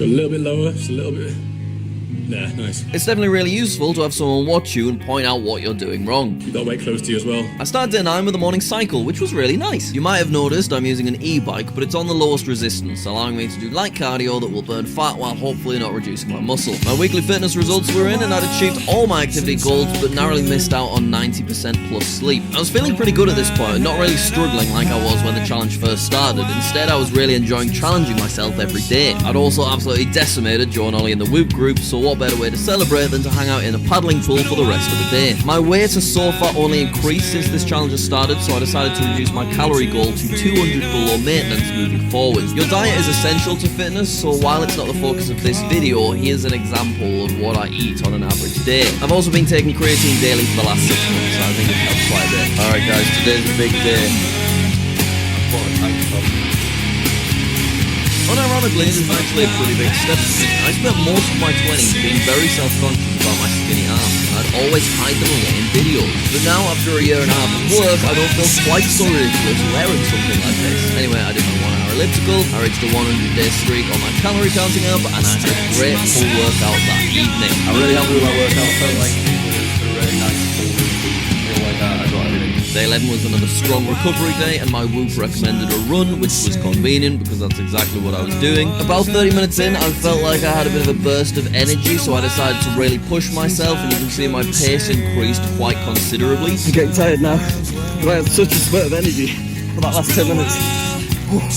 Go a little bit lower, just a little bit. There, nice. It's definitely really useful to have someone watch you and point out what you're doing wrong. Keep that weight close to you as well. I started day 9 with a morning cycle, which was really nice. You might have noticed I'm using an e-bike, but it's on the lowest resistance, allowing me to do light cardio that will burn fat while hopefully not reducing my muscle. My weekly fitness results were in and I'd achieved all my activity goals, but narrowly missed out on 90% plus sleep. I was feeling pretty good at this point, not really struggling like I was when the challenge first started. Instead, I was really enjoying challenging myself every day. I'd also absolutely decimated Joe and Ollie in the Whoop group, so what better way to celebrate than to hang out in a paddling pool for the rest of the day. My weight has so far only increased since this challenge has started, so I decided to reduce my calorie goal to 200 below maintenance moving forward. Your diet is essential to fitness, so while it's not the focus of this video, here's an example of what I eat on an average day. I've also been taking creatine daily for the last 6 months, so I think it helps quite a bit. Alright guys, today's a big day. Unironically, this is actually a pretty big step for me. I spent most of my 20s being very self-conscious about my skinny arms, and I'd always hide them away in videos. But now, after a year and a half of work, I don't feel quite so ridiculous wearing something like this. Anyway, I did my 1 hour elliptical, I reached a 100-day streak on my calorie counting app, and I had a great full workout that evening. I'm really happy with my workout. I felt like it was a really nice full routine. I feel like I got everything. Day 11 was another strong recovery day, and my Whoop recommended a run, which was convenient because that's exactly what I was doing. About 30 minutes in, I felt like I had a bit of a burst of energy, so I decided to really push myself, and you can see my pace increased quite considerably. I'm getting tired now, but I had such a spurt of energy for that last 10 minutes.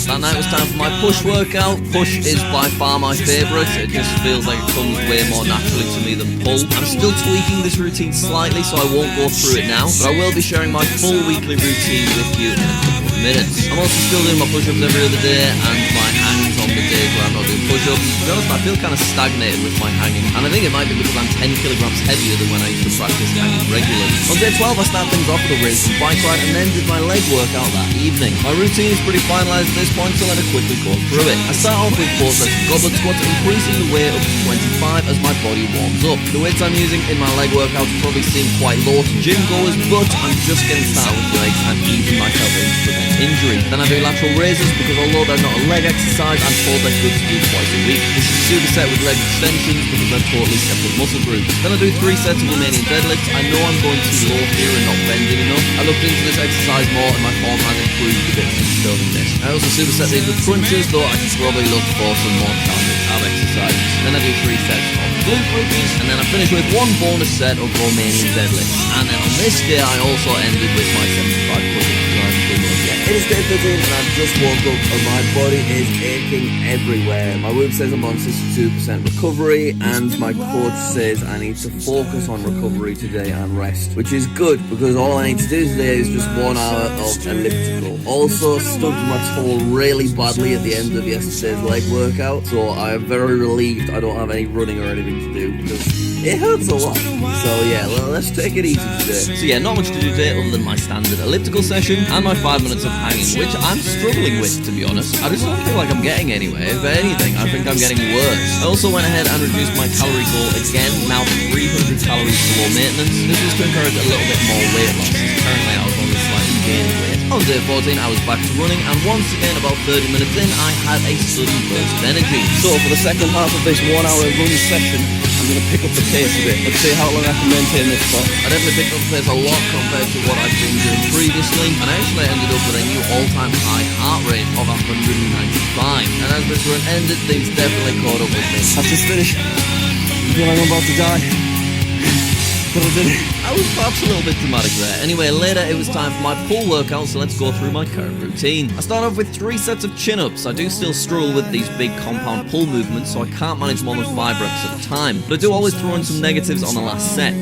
That night was time for my push workout. Push is by far my favourite. It just feels like it comes way more naturally to me than pull. I'm still tweaking this routine slightly, so I won't go through it now, but I will be sharing my full weekly routine with you in a couple of minutes. I'm also still doing my push-ups every other day, and my hangs on the days where I'm not doing push-ups. To be honest, I feel kind of stagnated with my hanging, and I think it might be because I'm 10 kilograms heavier than when I used to practice hanging regularly. On day 12, I started things off with a race and bike ride, and then did my leg workout that evening. My routine is pretty finalised at this point, so let me quickly go through it. I start off with 4 sets of goblet squats, increasing the weight up to 25 as my body warms up. The weights I'm using in my leg workouts probably seem quite low to gym goers, but I'm just getting started with legs and easing myself in to prevent injury. Then I do lateral raises because although they're not a leg exercise, I'm told they're good to do twice a week. This is a superset with leg extensions because they're totally separate muscle groups. Then I do 3 sets of Romanian deadlifts. I know I'm going too low here and not bending enough. I looked into this exercise more and my form has improved a bit since building this. I also superset these with crunches, though I should probably look for some more challenging ab exercises. Then I do 3 sets of glute bridges, and then I finish with 1 bonus set of Romanian deadlifts. And then on this day I also ended with my 75 push-ups. It is day 13 and I've just woke up and my body is aching everywhere. My Whoop says I'm on 62% recovery, and my coach says I need to focus on recovery today and rest, which is good because all I need to do today is just 1 hour of elliptical. Also stubbed my toe really badly at the end of yesterday's leg workout, so I am very relieved I don't have any running or anything to do because it hurts a lot. So yeah, let's take it easy today. So yeah, not much to do today other than my standard elliptical session and my 5 minutes of hanging, which I'm struggling with, to be honest. I just don't feel like I'm getting anywhere. If anything, I think I'm getting worse. I also went ahead and reduced my calorie goal again, now 300 calories below maintenance. This was to encourage a little bit more weight loss, as currently I was only slightly gaining weight. On day 14, I was back to running, and once again, about 30 minutes in, I had a sudden burst of energy. So for the second half of this 1 hour run session, I'm going to pick up the pace a bit. Let's see how long I can maintain this for. I definitely picked up the pace a lot compared to what I've been doing previously, and I actually ended up with a new all-time high heart rate of 195. And as this run ended, things definitely caught up with me. I've just finished. I feel like I'm about to die. But I did it. I was perhaps a little bit dramatic there. Anyway, later it was time for my pull workout, so let's go through my current routine. I start off with 3 sets of chin-ups. I do still struggle with these big compound pull movements, so I can't manage more than 5 reps at a time. But I do always throw in some negatives on the last set.